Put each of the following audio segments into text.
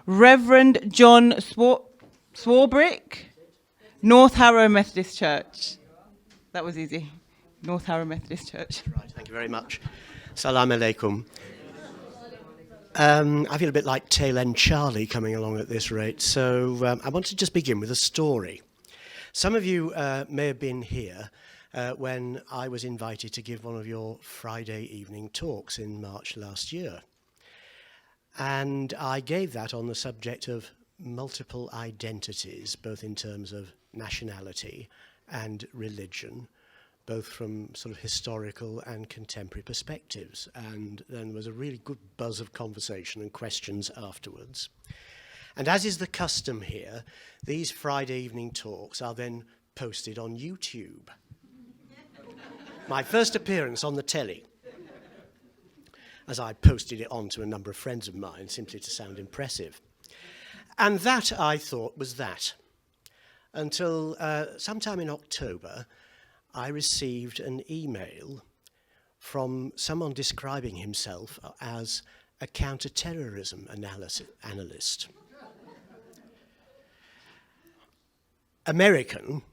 Reverend John Swarbrick, North Harrow Methodist Church. That was easy. North Harrow Methodist Church. Right, thank you very much. Salam alaikum. I feel a bit like Tail End Charlie coming along at this rate, so I want to just begin with a story. Some of you may have been here when I was invited to give one of your Friday evening talks in March last year. And I gave that on the subject of multiple identities, both in terms of nationality and religion, both from sort of historical and contemporary perspectives. And then there was a really good buzz of conversation and questions afterwards. And as is the custom here, these Friday evening talks are then posted on YouTube. My first appearance on the telly, as I posted it on to a number of friends of mine, simply to sound impressive. And that, I thought, was that. Until sometime in October, I received an email from someone describing himself as a counter-terrorism analyst. American,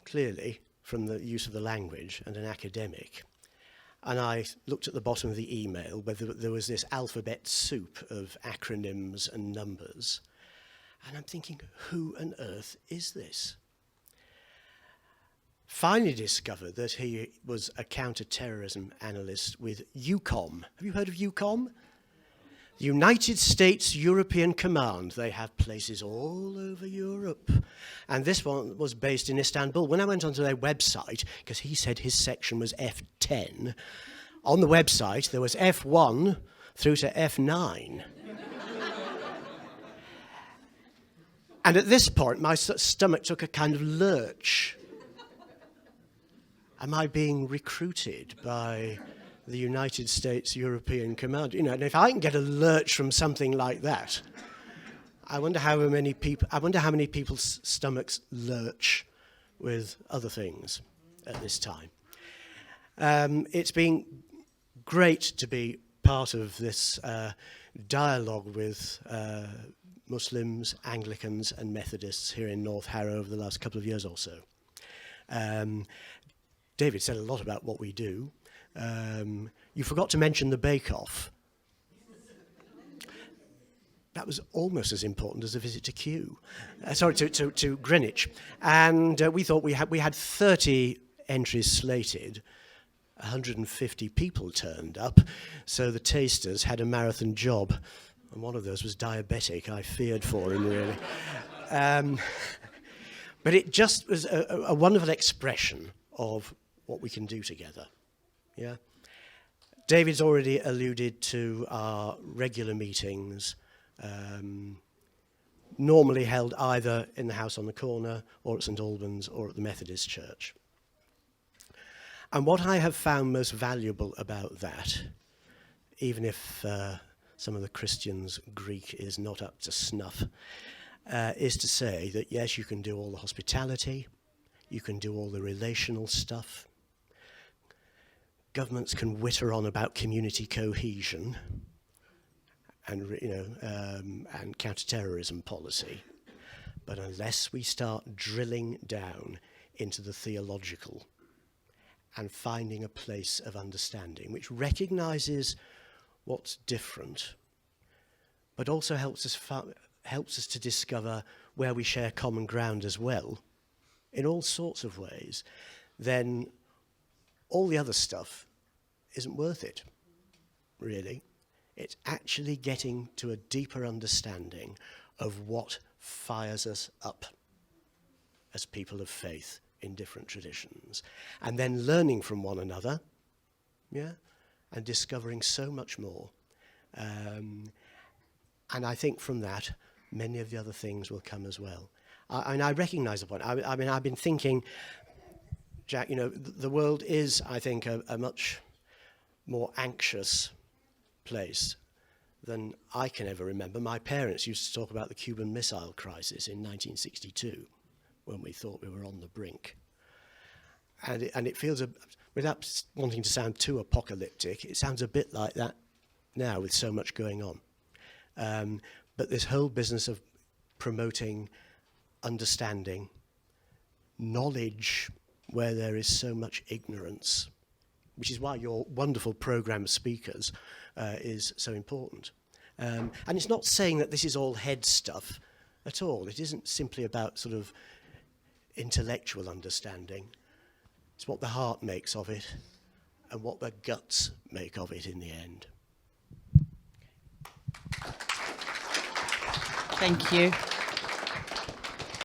clearly, from the use of the language, and an academic. And I looked at the bottom of the email where there was this alphabet soup of acronyms and numbers. And I'm thinking, who on earth is this? Finally discovered that he was a counter-terrorism analyst with EUCOM. Have you heard of EUCOM? The United States European Command. They have places all over Europe. And this one was based in Istanbul. When I went onto their website, because he said his section was F10, on the website there was F1 through to F9. And at this point, my stomach took a kind of lurch. Am I being recruited by the United States European Command? You know, and if I can get a lurch from something like that, I wonder how many people's stomachs lurch with other things at this time. It's been great to be part of this dialogue with Muslims, Anglicans and Methodists here in North Harrow over the last couple of years or so. David said a lot about what we do. You forgot to mention the bake-off. That was almost as important as a visit to Kew. To Greenwich. And we thought we had 30 entries slated. 150 people turned up, so the tasters had a marathon job. And one of those was diabetic. I feared for him, really. But it just was a wonderful expression of what we can do together. Yeah. David's already alluded to our regular meetings, normally held either in the house on the corner or at St Albans or at the Methodist Church. And what I have found most valuable about that, even if some of the Christians' Greek is not up to snuff, is to say that yes, you can do all the hospitality, you can do all the relational stuff. Governments can witter on about community cohesion and, and counter-terrorism policy. But unless we start drilling down into the theological and finding a place of understanding which recognizes what's different, but also helps us to discover where we share common ground as well, in all sorts of ways, then all the other stuff isn't worth it, really. It's actually getting to a deeper understanding of what fires us up as people of faith in different traditions, and then learning from one another, yeah, and discovering so much more. And I think from that, many of the other things will come as well. I recognise the point. I mean, I've been thinking, Jack, the world is, I think, a much more anxious place than I can ever remember. My parents used to talk about the Cuban Missile Crisis in 1962, when we thought we were on the brink. And it feels, without wanting to sound too apocalyptic, it sounds a bit like that now with so much going on. But this whole business of promoting understanding, knowledge where there is so much ignorance, which is why your wonderful program speakers is so important. And it's not saying that this is all head stuff at all. It isn't simply about sort of intellectual understanding. It's what the heart makes of it and what the guts make of it in the end. Thank you.